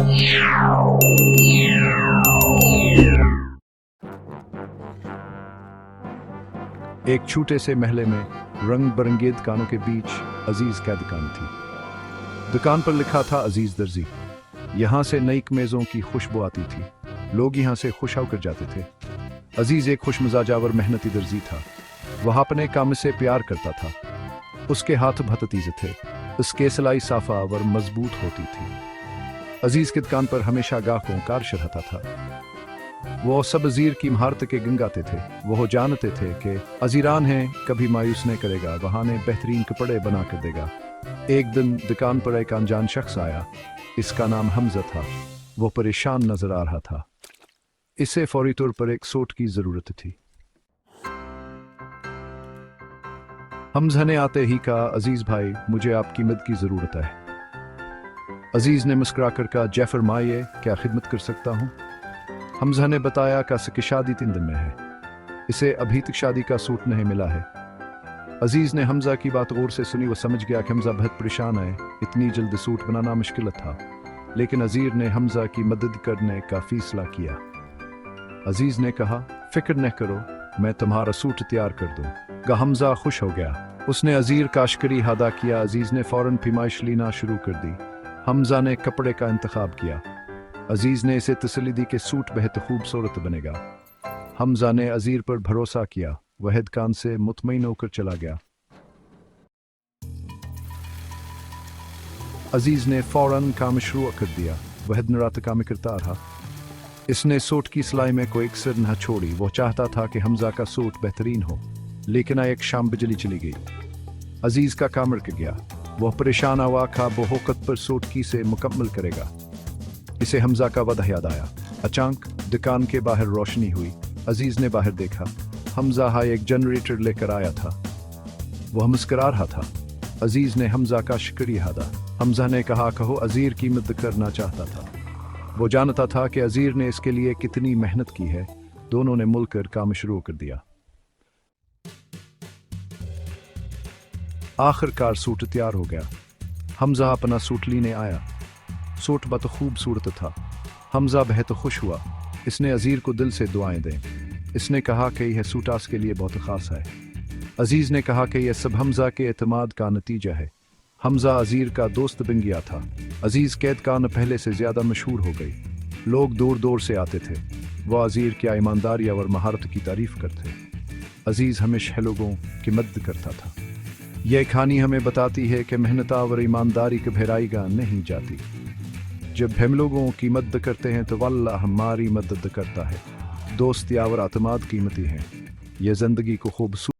एक छोटे से महल में रंग बिरंगी दुकानों के बीच अजीज का दुकान थी। दुकान पर लिखा था अजीज दर्जी। यहाँ से नई कमीजों की खुशबू आती थी। लोग यहाँ से खुश होकर जाते थे। अजीज एक खुश मिजाजावर मेहनती दर्जी था। वह अपने काम से प्यार करता था। उसके हाथ बहुत तेज थे। उसके सिलाई साफा और मजबूत होती थी। अजीज की दुकान पर हमेशा गाहकों का रश रहता था। वो सब अजीर की महारत के गुण गाते थे। वो जानते थे कि अजीरान है, कभी मायूस नहीं करेगा, बहाने बेहतरीन कपड़े बना कर देगा। एक दिन दुकान पर एक अनजान शख्स आया। इसका नाम हमजा था। वो परेशान नजर आ रहा था। इसे फौरी तौर पर एक सूट की जरूरत थी। हमजा ने आते ही कहा, अजीज भाई, मुझे आपकी मदद की जरूरत है। अजीज ने मुस्कुरा कर कहा, जय फरमाइए, क्या खिदमत कर सकता हूँ। हमजा ने बताया कि इसकी शादी 3 दिन में है। इसे अभी तक शादी का सूट नहीं मिला है। अजीज ने हमजा की बात गौर से सुनी। वो समझ गया कि हमजा बहुत परेशान है। इतनी जल्द सूट बनाना मुश्किल था, लेकिन अजीर ने हमजा की मदद करने का फैसला किया। अजीज ने कहा, फिक्र न करो, मैं तुम्हारा सूट तैयार कर दूंगा। हमजा खुश हो गया। उसने अजीर का शुक्रिया अदा किया। अजीज ने फौरन फरमाइश लेना शुरू कर दी। हमजा ने कपड़े का इंतखाब किया। अजीज ने इसे तसल्ली दी कि सूट बेहद खूबसूरत बनेगा। हमजा ने अजीर पर भरोसा किया। वह दुकान से मुतमईन होकर चला गया। अजीज ने फौरन काम शुरू कर दिया। वह दिन रात काम करता रहा। इसने सूट की सिलाई में कोई कसर न छोड़ी। वो चाहता था कि हमजा का सूट बेहतरीन हो, लेकिन एक शाम बिजली चली गई। अजीज का काम रुक गया। वह परेशान हुआ था बहुकत पर सूट की से मुकम्मल करेगा। इसे हमजा का वध याद आया। अचानक दुकान के बाहर रोशनी हुई। अजीज ने बाहर देखा। हमजा एक जनरेटर लेकर आया था। वह मुस्कुरा रहा था। अजीज ने हमजा का शुक्रिया अदा। हमजा ने कहा, कहो, अजीर की मदद करना चाहता था। वो जानता था कि अजीर ने इसके लिए कितनी मेहनत की है। दोनों ने मिलकर काम शुरू कर दिया। आखिरकार सूट तैयार हो गया। हमजा अपना सूट लेने आया। सूट बहुत खूबसूरत था। हमजा बहुत खुश हुआ। इसने अजीर को दिल से दुआएं दें। इसने कहा कि यह सूट आज के लिए बहुत खास है। अजीज ने कहा कि यह सब हमजा के एतमाद का नतीजा है। हमजा अजीर का दोस्त बन गया था। अजीज की दुकान पहले से ज्यादा मशहूर हो गई। लोग दूर दूर से आते थे। वह अजीर की ईमानदारी और महारत की तारीफ करते। अजीज हमेशा लोगों की मदद करता था। यह कहानी हमें बताती है कि मेहनत और ईमानदारी की भराईगा नहीं जाती। जब हम लोगों की मदद करते हैं तो अल्लाह हमारी मदद करता है। दोस्ती और एतमाद कीमती हैं। यह जिंदगी को खूबसूरत